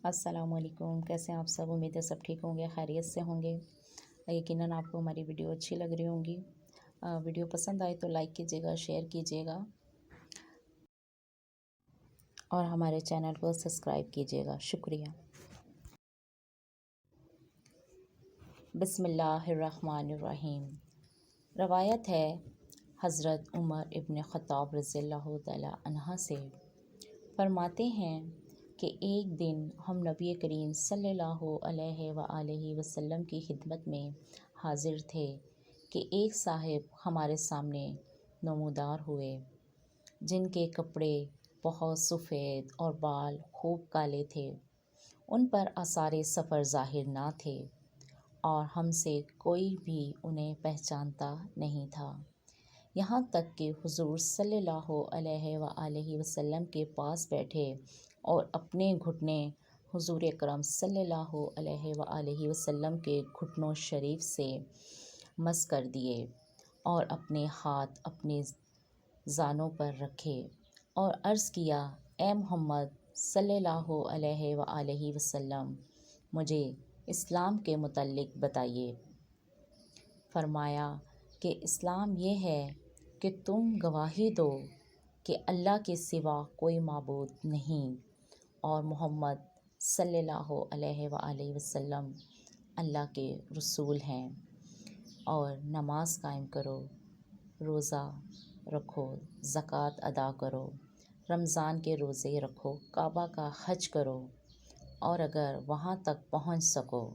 السلام علیکم، کیسے ہیں آپ سب؟ امید ہے سب ٹھیک ہوں گے، خیریت سے ہوں گے۔ یقیناً آپ کو ہماری ویڈیو اچھی لگ رہی ہوں گی۔ ویڈیو پسند آئے تو لائک کیجیے گا، شیئر کیجیے گا اور ہمارے چینل کو سبسکرائب کیجیے گا۔ شکریہ۔ بسم اللہ الرحمن الرحیم۔ روایت ہے حضرت عمر ابن خطاب رضی اللہ تعالی عنہ سے، فرماتے ہیں کہ ایک دن ہم نبی کریم صلی اللہ علیہ وآلہ وسلم کی خدمت میں حاضر تھے کہ ایک صاحب ہمارے سامنے نمودار ہوئے، جن کے کپڑے بہت سفید اور بال خوب کالے تھے۔ ان پر آثار سفر ظاہر نہ تھے اور ہم سے کوئی بھی انہیں پہچانتا نہیں تھا، یہاں تک کہ حضور صلی اللہ علیہ وآلہ وسلم کے پاس بیٹھے اور اپنے گھٹنے حضور اکرم صلی اللہ علیہ وآلہ وسلم کے گھٹنوں شریف سے مس کر دیے اور اپنے ہاتھ اپنے زانوں پر رکھے اور عرض کیا، اے محمد صلی اللہ علیہ وآلہ وسلم، مجھے اسلام کے متعلق بتائیے۔ فرمایا کہ اسلام یہ ہے کہ تم گواہی دو کہ اللہ کے سوا کوئی معبود نہیں اور محمد صلی اللہ علیہ وآلہ وسلم اللہ کے رسول ہیں، اور نماز قائم کرو، روزہ رکھو، زکوٰۃ ادا کرو، رمضان کے روزے رکھو، کعبہ کا حج کرو اور اگر وہاں تک پہنچ سکو۔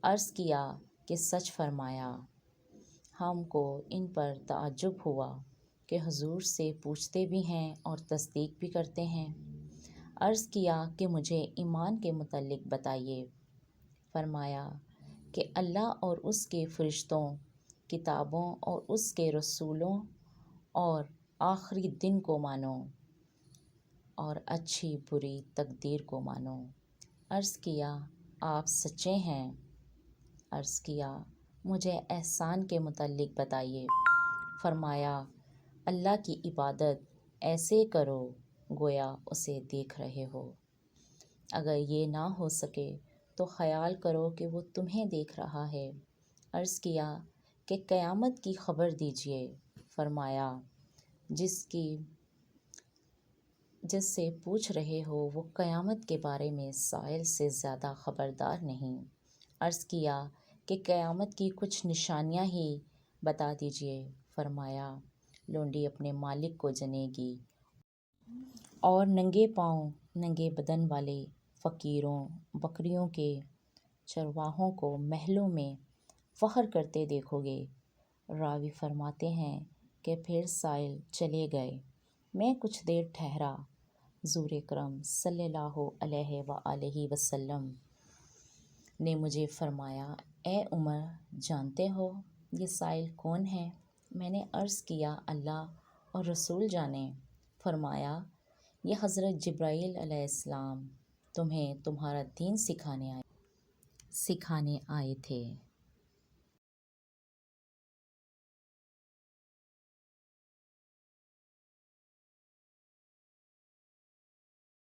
عرض کیا کہ سچ فرمایا۔ ہم کو ان پر تعجب ہوا کہ حضور سے پوچھتے بھی ہیں اور تصدیق بھی کرتے ہیں۔ عرض کیا کہ مجھے ایمان کے متعلق بتائیے۔ فرمایا کہ اللہ اور اس کے فرشتوں، کتابوں اور اس کے رسولوں اور آخری دن کو مانو اور اچھی بری تقدیر کو مانو۔ عرض کیا آپ سچے ہیں۔ عرض کیا مجھے احسان کے متعلق بتائیے۔ فرمایا اللہ کی عبادت ایسے کرو گویا اسے دیکھ رہے ہو، اگر یہ نہ ہو سکے تو خیال کرو کہ وہ تمہیں دیکھ رہا ہے۔ عرض کیا کہ قیامت کی خبر دیجیے۔ فرمایا جس سے پوچھ رہے ہو وہ قیامت کے بارے میں سائل سے زیادہ خبردار نہیں۔ عرض کیا کہ قیامت کی کچھ نشانیاں ہی بتا دیجیے۔ فرمایا لونڈی اپنے مالک کو جنے گی اور ننگے پاؤں ننگے بدن والے فقیروں، بکریوں کے چرواہوں کو محلوں میں فخر کرتے دیکھو گے۔ راوی فرماتے ہیں کہ پھر سائل چلے گئے، میں کچھ دیر ٹھہرا، حضور اکرم صلی اللہ علیہ وآلہ وسلم نے مجھے فرمایا، اے عمر جانتے ہو یہ سائل کون ہے؟ میں نے عرض کیا اللہ اور رسول جانے۔ فرمایا یہ حضرت جبرائیل علیہ السلام تمہیں تمہارا دین سکھانے آئے تھے۔